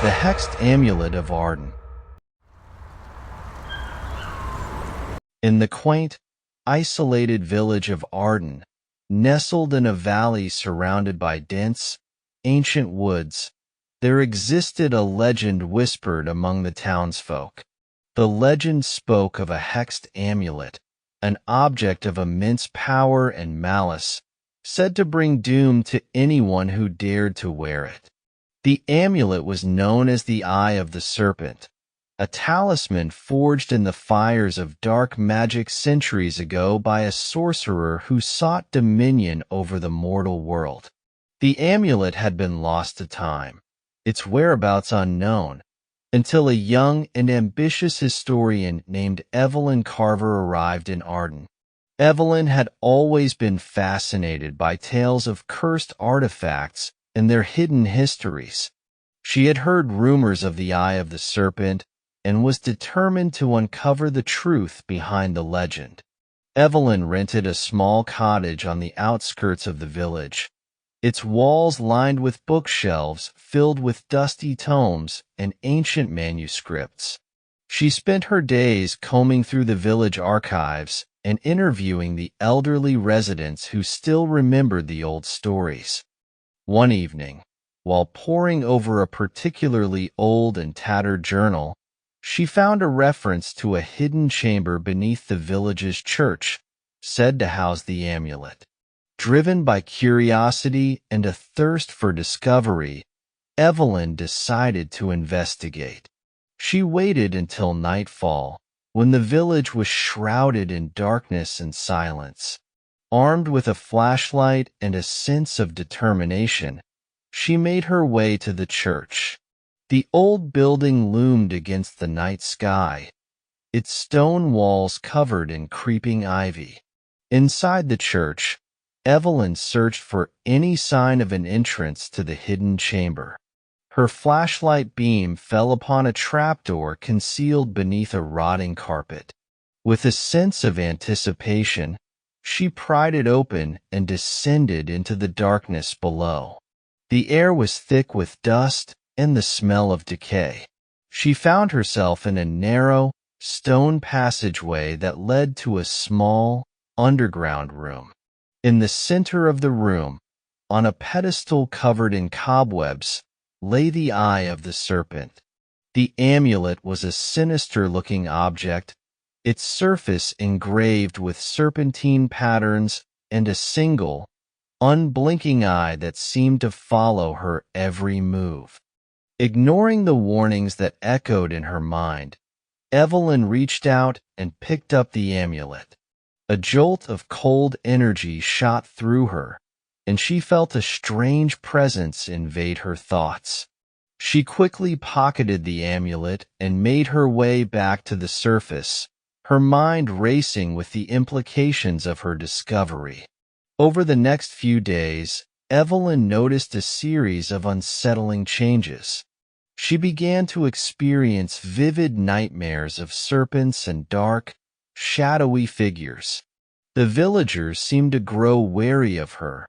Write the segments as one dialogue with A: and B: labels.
A: The Hexed Amulet of Ardin. In the quaint, isolated village of Ardin, nestled in a valley surrounded by dense, ancient woods, there existed a legend whispered among the townsfolk. The legend spoke of a hexed amulet, an object of immense power and malice, said to bring doom to anyone who dared to wear it. The amulet was known as the Eye of the Serpent, a talisman forged in the fires of dark magic centuries ago by a sorcerer who sought dominion over the mortal world. The amulet had been lost to time, its whereabouts unknown, until a young and ambitious historian named Evelyn Carver arrived in Ardin. Evelyn had always been fascinated by tales of cursed artifacts and their hidden histories. She had heard rumors of the Eye of the Serpent and was determined to uncover the truth behind the legend. Evelyn rented a small cottage on the outskirts of the village, its walls lined with bookshelves filled with dusty tomes and ancient manuscripts. She spent her days combing through the village archives and interviewing the elderly residents who still remembered the old stories. One evening, while poring over a particularly old and tattered journal, she found a reference to a hidden chamber beneath the village's church, said to house the amulet. Driven by curiosity and a thirst for discovery, Evelyn decided to investigate. She waited until nightfall, when the village was shrouded in darkness and silence. Armed with a flashlight and a sense of determination, she made her way to the church. The old building loomed against the night sky, its stone walls covered in creeping ivy. Inside the church, Evelyn searched for any sign of an entrance to the hidden chamber. Her flashlight beam fell upon a trapdoor concealed beneath a rotting carpet. With a sense of anticipation, she pried it open and descended into the darkness below. The air was thick with dust and the smell of decay. She found herself in a narrow, stone passageway that led to a small, underground room. In the center of the room, on a pedestal covered in cobwebs, lay the Eye of the Serpent. The amulet was a sinister-looking object, its surface engraved with serpentine patterns and a single, unblinking eye that seemed to follow her every move. Ignoring the warnings that echoed in her mind, Evelyn reached out and picked up the amulet. A jolt of cold energy shot through her, and she felt a strange presence invade her thoughts. She quickly pocketed the amulet and made her way back to the surface, her mind racing with the implications of her discovery. Over the next few days, Evelyn noticed a series of unsettling changes. She began to experience vivid nightmares of serpents and dark, shadowy figures. The villagers seemed to grow wary of her,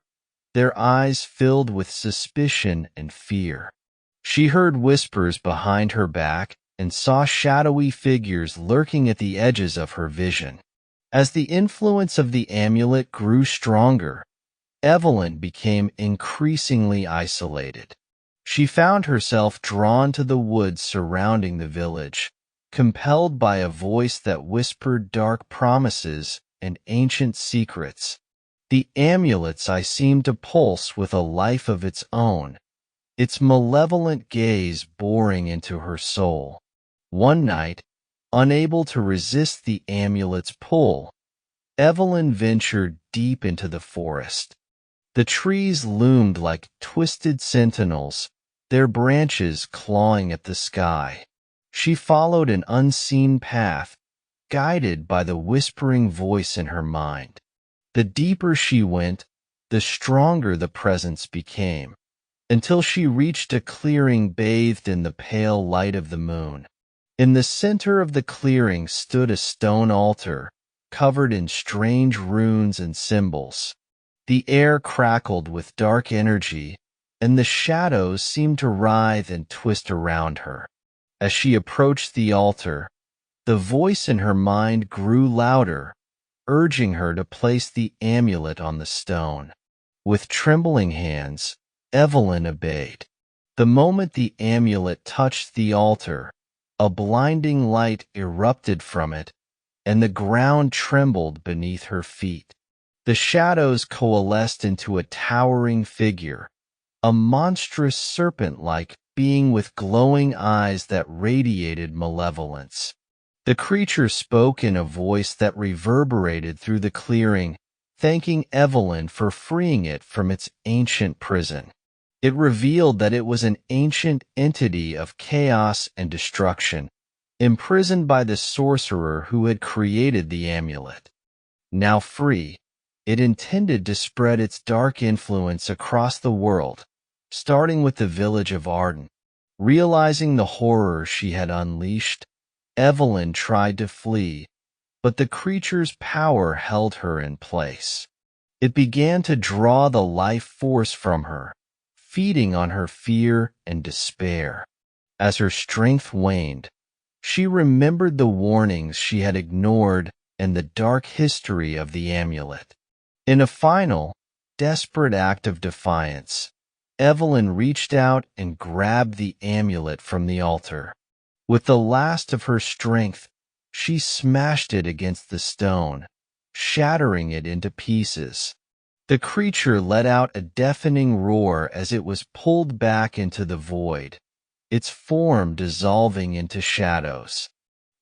A: their eyes filled with suspicion and fear. She heard whispers behind her back and saw shadowy figures lurking at the edges of her vision. As the influence of the amulet grew stronger, Evelyn became increasingly isolated. She found herself drawn to the woods surrounding the village, compelled by a voice that whispered dark promises and ancient secrets. The amulet's eye seemed to pulse with a life of its own, its malevolent gaze boring into her soul. One night, unable to resist the amulet's pull, Evelyn ventured deep into the forest. The trees loomed like twisted sentinels, their branches clawing at the sky. She followed an unseen path, guided by the whispering voice in her mind. The deeper she went, the stronger the presence became, until she reached a clearing bathed in the pale light of the moon. In the center of the clearing stood a stone altar, covered in strange runes and symbols. The air crackled with dark energy, and the shadows seemed to writhe and twist around her. As she approached the altar, the voice in her mind grew louder, urging her to place the amulet on the stone. With trembling hands, Evelyn obeyed. The moment the amulet touched the altar, a blinding light erupted from it, and the ground trembled beneath her feet. The shadows coalesced into a towering figure, a monstrous serpent-like being with glowing eyes that radiated malevolence. The creature spoke in a voice that reverberated through the clearing, thanking Evelyn for freeing it from its ancient prison. It revealed that it was an ancient entity of chaos and destruction, imprisoned by the sorcerer who had created the amulet. Now free, it intended to spread its dark influence across the world, starting with the village of Ardin. Realizing the horror she had unleashed, Evelyn tried to flee, but the creature's power held her in place. It began to draw the life force from her, feeding on her fear and despair. As her strength waned, she remembered the warnings she had ignored and the dark history of the amulet. In a final, desperate act of defiance, Evelyn reached out and grabbed the amulet from the altar. With the last of her strength, she smashed it against the stone, shattering it into pieces. The creature let out a deafening roar as it was pulled back into the void, its form dissolving into shadows.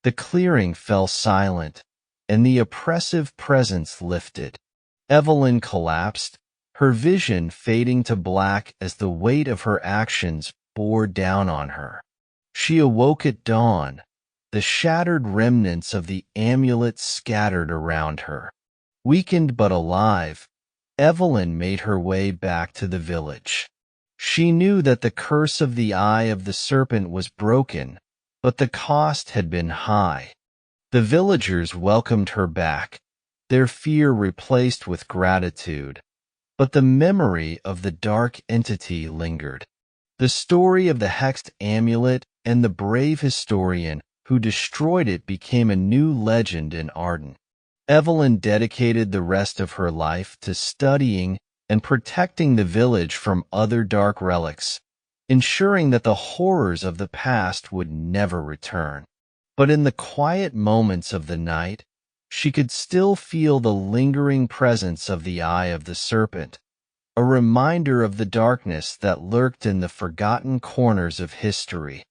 A: The clearing fell silent, and the oppressive presence lifted. Evelyn collapsed, her vision fading to black as the weight of her actions bore down on her. She awoke at dawn, the shattered remnants of the amulet scattered around her. Weakened but alive, Evelyn made her way back to the village. She knew that the curse of the Eye of the Serpent was broken, but the cost had been high. The villagers welcomed her back, their fear replaced with gratitude, but the memory of the dark entity lingered. The story of the Hexed Amulet and the brave historian who destroyed it became a new legend in Ardin. Evelyn dedicated the rest of her life to studying and protecting the village from other dark relics, ensuring that the horrors of the past would never return. But in the quiet moments of the night, she could still feel the lingering presence of the Eye of the Serpent, a reminder of the darkness that lurked in the forgotten corners of history.